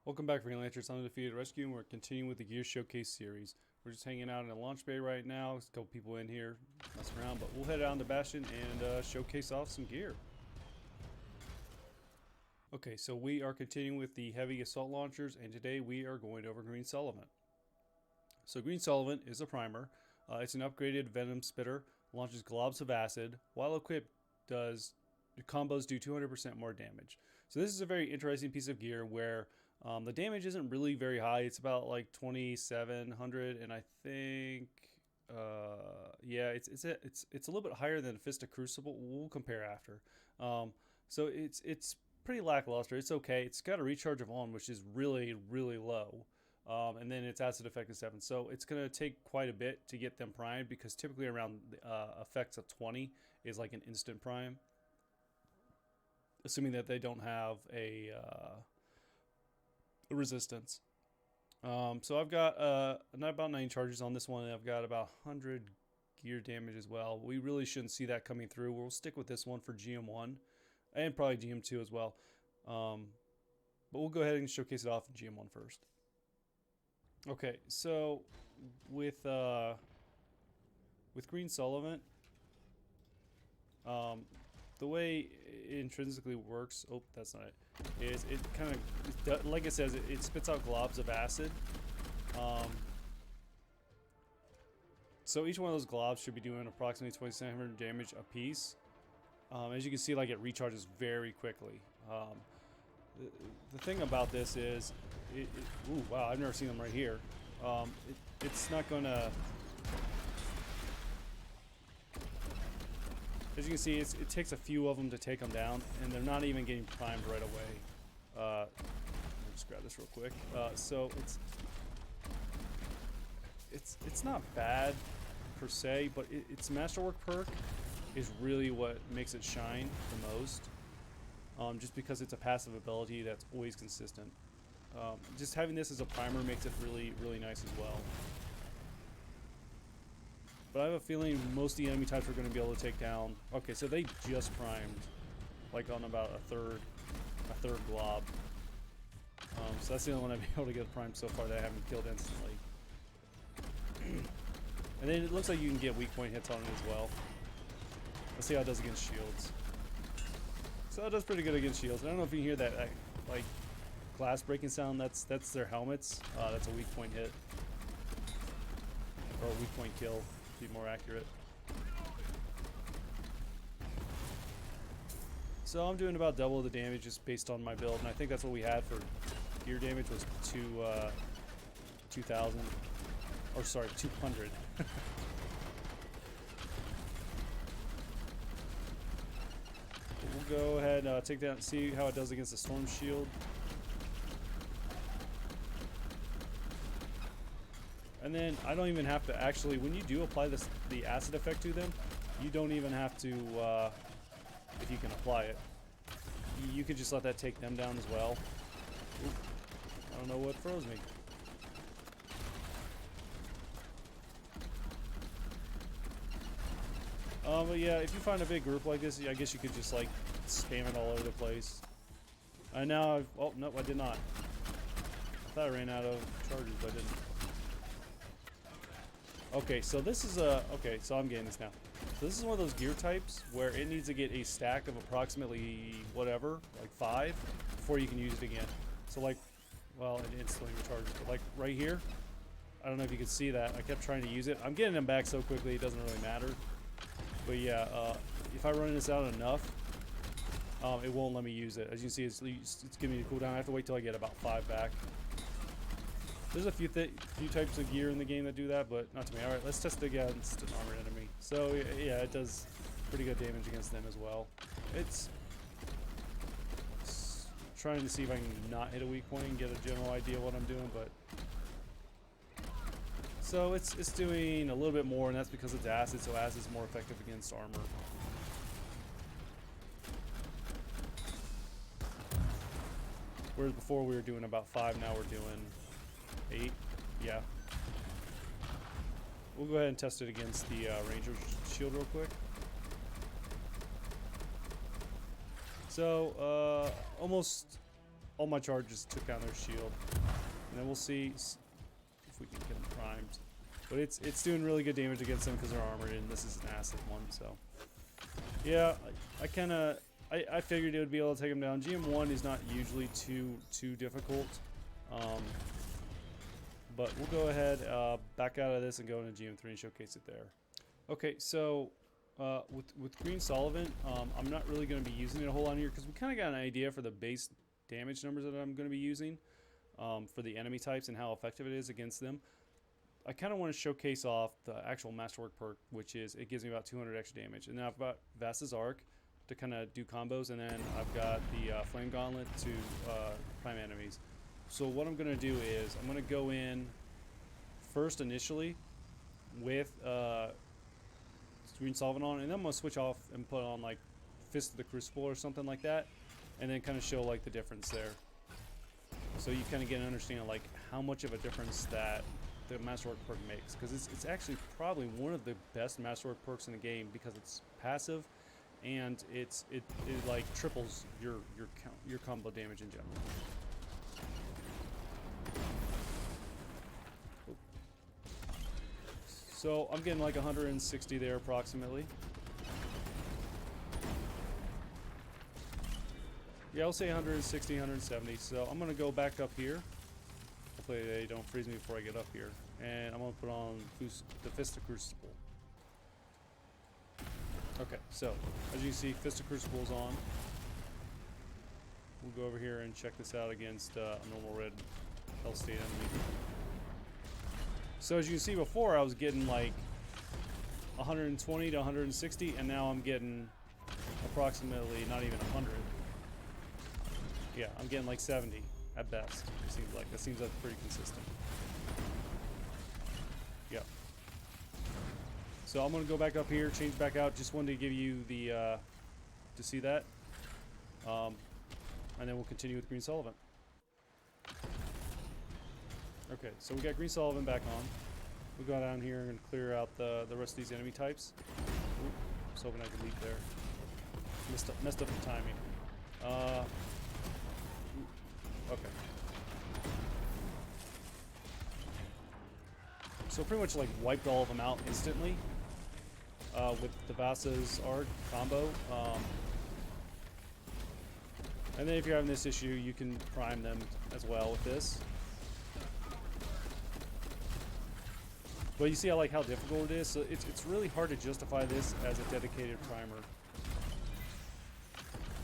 Welcome back, Freelancers. I'm Undefeated Rescue, and we're continuing with the Gear Showcase series. We're just hanging out in a launch bay right now. There's a couple people in here messing around, but we'll head out to Bastion and showcase off some gear. Okay, so we are continuing with the heavy assault launchers, and today we are going over Green Solvent. So Green Solvent is a primer. It's an upgraded venom spitter, launches globs of acid. While equipped, combos do 200% more damage. So this is a very interesting piece of gear where the damage isn't really very high. It's about like 2,700, and I think yeah, it's a little bit higher than Fist of Crucible. We'll compare after. So it's pretty lackluster. It's okay. It's got a recharge of on, which is really low. And then its acid effect is 7. So it's going to take quite a bit to get them primed, because typically around effects of 20 is like an instant prime, assuming that they don't have a resistance. So I've got not about 9 charges on this one, and I've got about 100 gear damage as well. We really shouldn't see that coming through. We'll stick with this one for GM1 and probably GM2 as well. But we'll go ahead and showcase it off in GM1 first. Okay, so with Green Solvent, the way it intrinsically works, oh, that's not it, is it kind of, like it says, it spits out globs of acid. So each one of those globs should be doing approximately 2,700 damage a piece. As you can see, like, it recharges very quickly. The thing about this is, ooh, wow, I've never seen them right here. It's not gonna, as you can see, it takes a few of them to take them down, and they're not even getting primed right away. Let me just grab this real quick. So it's not bad per se, but its Masterwork perk is really what makes it shine the most. Just because it's a passive ability that's always consistent. Just having this as a primer makes it really nice as well. But I have a feeling most of the enemy types are going to be able to take down. Okay, so they just primed, like on about a third glob. So that's the only one I've been able to get primed so far that I haven't killed instantly. And then it looks like you can get weak point hits on it as well. Let's see how it does against shields. So it does pretty good against shields. I don't know if you can hear that like glass breaking sound. That's their helmets. That's a weak point hit, or a weak point kill, to be more accurate. So I'm doing about double the damage just based on my build, and I think that's what we had for gear damage was 2,000, or sorry, 200. We'll go ahead and take that and see how it does against the storm shield. And then I don't even have to actually, when you do apply the acid effect to them, you don't even have to, if you can apply it, you can just let that take them down as well. Oop, I don't know what froze me. But yeah, if you find a big group like this, I guess you could just like spam it all over the place. And now oh no, I did not. I thought I ran out of charges, but I didn't. Okay, so this is okay, so I'm getting this now. So this is one of those gear types where it needs to get a stack of approximately whatever, like 5, before you can use it again. So like, well, it instantly recharges, but like right here, I don't know if you can see that. I kept trying to use it. I'm getting them back so quickly it doesn't really matter. But yeah, if I run this out enough, it won't let me use it. As you can see, it's giving me a cooldown. I have to wait till I get about 5 back. There's a few types of gear in the game that do that, but not to me. All right, let's test it against an armored enemy. So yeah, it does pretty good damage against them as well. It's trying to see if I can not hit a weak point and get a general idea of what I'm doing, but so it's doing a little bit more, and that's because it's acid, so acid is more effective against armor. Whereas before we were doing about 5, now we're doing 8. Yeah. We'll go ahead and test it against the Ranger shield real quick. So almost all my charges took down their shield. And then we'll see if we can get them primed. But it's doing really good damage against them because they're armored, and this is an acid one. So yeah, I figured it would be able to take them down. GM1 is not usually too difficult. But we'll go ahead, back out of this and go into GM3 and showcase it there. Okay, so with Green Solvent, I'm not really going to be using it a whole lot here because we kind of got an idea for the base damage numbers that I'm going to be using for the enemy types and how effective it is against them. I kind of want to showcase off the actual Masterwork perk, which is it gives me about 200 extra damage. And then I've got Vasta's Arc to kind of do combos, and then I've got the Flame Gauntlet to prime enemies. So what I'm going to do is I'm going to go in first initially with Green Solvent on, and then I'm going to switch off and put on like Fist of the Crucible or something like that, and then kind of show like the difference there. So you kind of get an understanding of like how much of a difference that the Masterwork perk makes, because it's actually probably one of the best Masterwork perks in the game because it's passive and it like triples your combo damage in general. So I'm getting like 160 there approximately. Yeah, I'll say 160, 170. So I'm gonna go back up here. Hopefully they don't freeze me before I get up here. And I'm gonna put on the Fist of Crucible. Okay, so as you can see, Fist of Crucible is on. We'll go over here and check this out against a normal red Hell State enemy. So as you can see before, I was getting like 120 to 160, and now I'm getting approximately not even 100. Yeah, I'm getting like 70 at best. It seems like that seems like pretty consistent. Yeah. So I'm gonna go back up here, change back out. Just wanted to give you the to see that, and then we'll continue with Green Solvent. Okay, so we got Green Solvent back on. We'll go down here and clear out the rest of these enemy types. Ooh, I was hoping I could leap there. Messed up the timing. Okay. So pretty much like wiped all of them out instantly with the Vasta's Arc combo. And then if you're having this issue, you can prime them as well with this. But you see how how difficult it is? So it's really hard to justify this as a dedicated primer.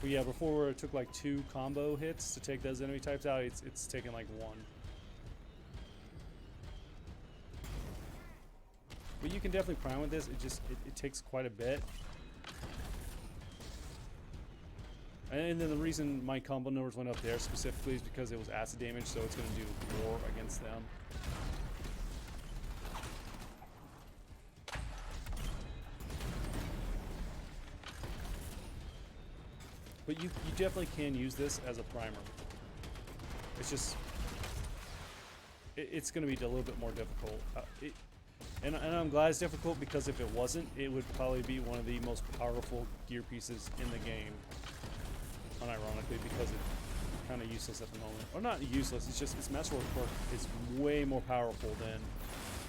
But yeah, before it took like 2 combo hits to take those enemy types out, it's taken like 1. But you can definitely prime with this. It takes quite a bit. And then the reason my combo numbers went up there specifically is because it was acid damage, so it's going to do more against them. But you definitely can use this as a primer. It's just, it's going to be a little bit more difficult. And I'm glad it's difficult, because if it wasn't, it would probably be one of the most powerful gear pieces in the game. Unironically, because it's kind of useless at the moment. Or not useless, it's just its Masterwork perk is way more powerful than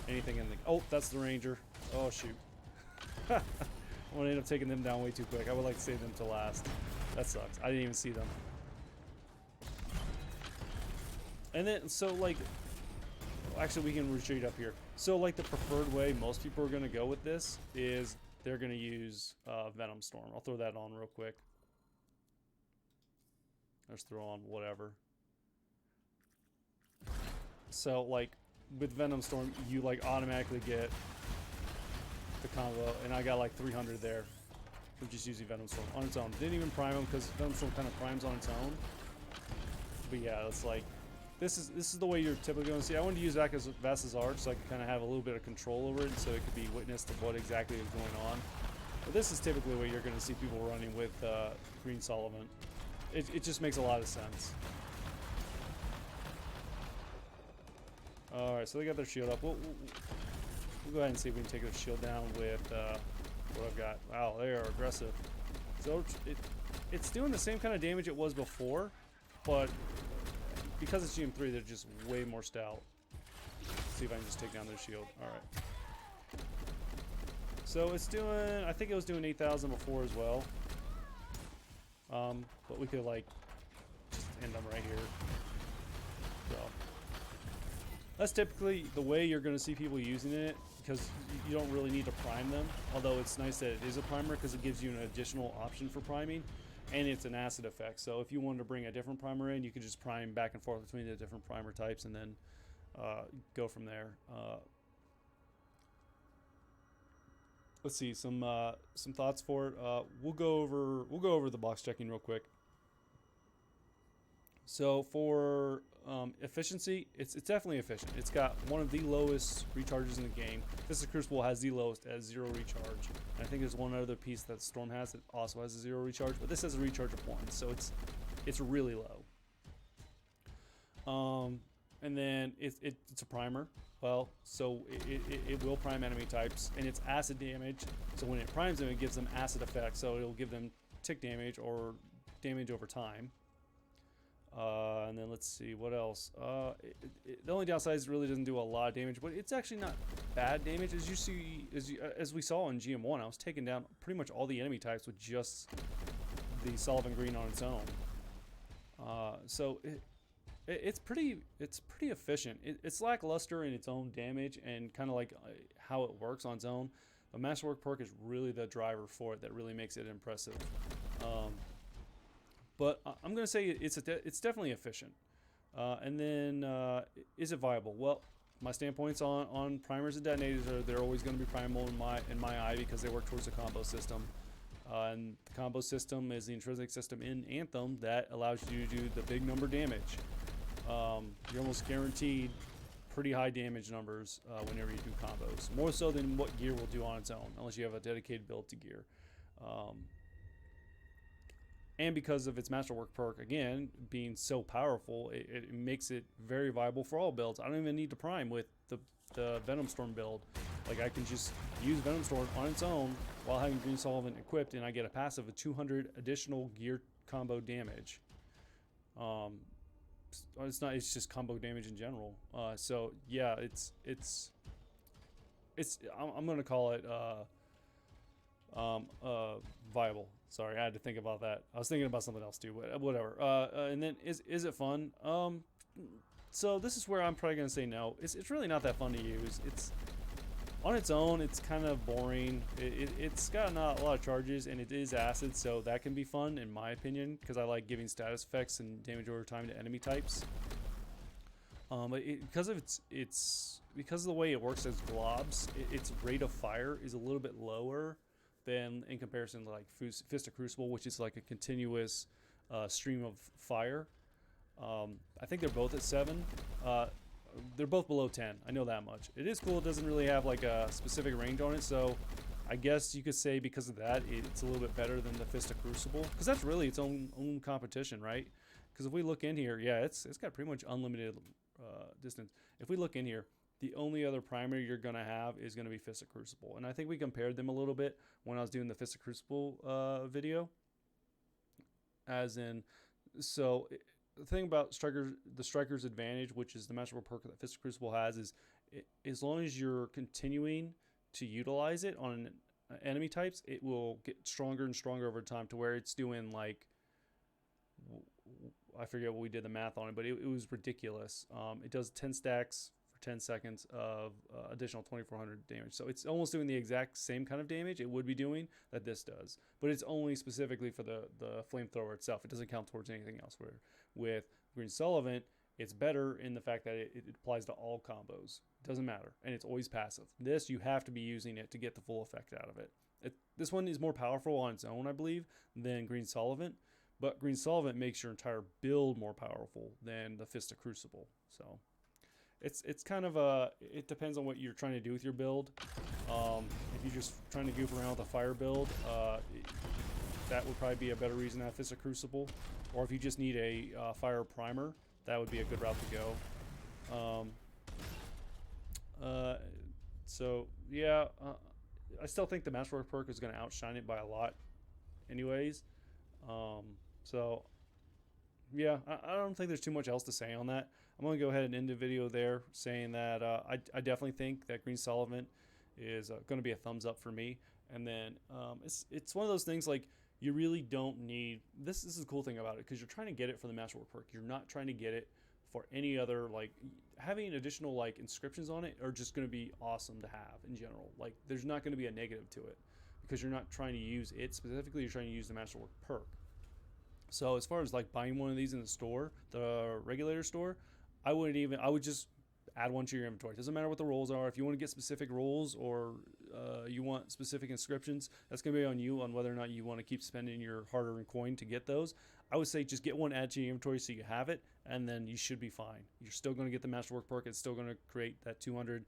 anything in the... Oh, that's the Ranger. Oh, shoot. I'm going to end up taking them down way too quick. I would like to save them to last. That sucks. I didn't even see them. And then, so actually we can retreat up here. So the preferred way most people are going to go with this is they're going to use Venom Storm. I'll throw that on real quick. Let's throw on whatever. So with Venom Storm, you automatically get the combo, and I got 300 there. I'm just using Venom Storm on its own. Didn't even prime him because Venom Storm kind of primes on its own. But yeah, it's this is the way you're typically going to see. I wanted to use Vasta's Arc so I could kind of have a little bit of control over it, so it could be witness to what exactly is going on. But this is typically where you're going to see people running with Green Solvent. It just makes a lot of sense. Alright, so they got their shield up. We'll go ahead and see if we can take their shield down with what I've got. Wow, they are aggressive. So it's doing the same kind of damage it was before, but because it's GM3, they're just way more stout. Let's see if I can just take down their shield. All right. So it's doing, I think it was doing 8,000 before as well. But we could like just end them right here. So that's typically the way you're going to see people using it, because you don't really need to prime them. Although it's nice that it is a primer because it gives you an additional option for priming, and it's an acid effect. So if you wanted to bring a different primer in, you could just prime back and forth between the different primer types and then go from there. Let's see some thoughts for it. We'll go over the box checking real quick. So for efficiency, it's definitely efficient. It's got one of the lowest recharges in the game. This Crucible has the lowest at 0 recharge. And I think there's one other piece that Storm has that also has a 0 recharge, but this has a recharge of 1, so it's really low. And then it's a primer. Well, so it will prime enemy types, and it's acid damage. So when it primes them, it gives them acid effect. So it'll give them tick damage or damage over time. And then let's see what else. The only downside is it really doesn't do a lot of damage, but it's actually not bad damage. As you see, as we saw in GM1, I was taking down pretty much all the enemy types with just the Solvent green on its own. So it's pretty efficient. It's lackluster in its own damage and kind of like how it works on its own. The Masterwork perk is really the driver for it that really makes it impressive. But I'm going to say it's definitely efficient. And then is it viable? Well, my standpoints on primers and detonators are they're always going to be primal in my eye because they work towards the combo system. And the combo system is the intrinsic system in Anthem that allows you to do the big number damage. You're almost guaranteed pretty high damage numbers whenever you do combos. More so than what gear will do on its own, unless you have a dedicated build to gear. And because of its Masterwork perk, again, being so powerful, it makes it very viable for all builds. I don't even need to prime with the Venom Storm build. Like, I can just use Venom Storm on its own while having Green Solvent equipped, and I get a passive of 200 additional gear combo damage. It's just combo damage in general. So yeah, I'm gonna call it viable. Sorry, I had to think about that. I was thinking about something else too, but whatever. And then is it fun? So this is where I'm probably gonna say no. It's really not that fun to use. It's on its own, it's kind of boring. It's got not a lot of charges, and it is acid, so that can be fun in my opinion, because I like giving status effects and damage over time to enemy types. But because of the way it works as globs, its rate of fire is a little bit lower than in comparison to like Fist of Crucible, which is like a continuous stream of fire. I think they're both at 7. They're both below 10. I know that much. It is cool. It doesn't really have like a specific range on it, so I guess you could say because of that, it's a little bit better than the Fist of Crucible, because that's really its own competition, right? Because if we look in here, yeah, it's got pretty much unlimited distance. If we look in here, the only other primer you're gonna have is gonna be Fist of Crucible, and I think we compared them a little bit when I was doing the Fist of Crucible video. As in, so the thing about the Striker's advantage, which is the Masterwork perk that Fist of Crucible has, is as long as you're continuing to utilize it on enemy types, it will get stronger and stronger over time to where it's doing like, I forget what we did the math on it, but it was ridiculous. It does 10 stacks for 10 seconds of additional 2,400 damage. So it's almost doing the exact same kind of damage it would be doing that this does, but it's only specifically for the flamethrower itself. It doesn't count towards anything else. Where with Green Solvent, it's better in the fact that it applies to all combos. It doesn't matter, and it's always passive. This, you have to be using it to get the full effect out of it. This one is more powerful on its own, I believe, than Green Solvent, but Green Solvent makes your entire build more powerful than the Fist of Crucible. So it's kind of it depends on what you're trying to do with your build. If you're just trying to goof around with a fire build, that would probably be a better reason to have Fist of Crucible. Or if you just need a fire primer, that would be a good route to go. So yeah, I still think the Masterwork perk is going to outshine it by a lot anyways. So yeah, I don't think there's too much else to say on that. I'm going to go ahead and end the video there saying that I definitely think that Green Solvent is going to be a thumbs up for me. And then it's one of those things like you really don't need this. This is the cool thing about it because you're trying to get it for the Masterwork perk. You're not trying to get it for any other like having additional like inscriptions on it are just going to be awesome to have in general. Like there's not going to be a negative to it because you're not trying to use it specifically. You're trying to use the Masterwork perk. So as far as like buying one of these in the store, the regulator store, I wouldn't even. I would just add one to your inventory. It doesn't matter what the roles are. If you want to get specific roles or you want specific inscriptions, that's going to be on you on whether or not you want to keep spending your hard-earned coin to get those. I would say just get one added to your inventory so you have it, and then you should be fine. You're still going to get the Masterwork perk. It's still going to create that 200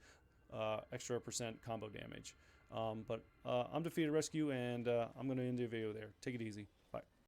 extra percent combo damage. But I'm Defeated Rescue, and I'm going to end the video there. Take it easy.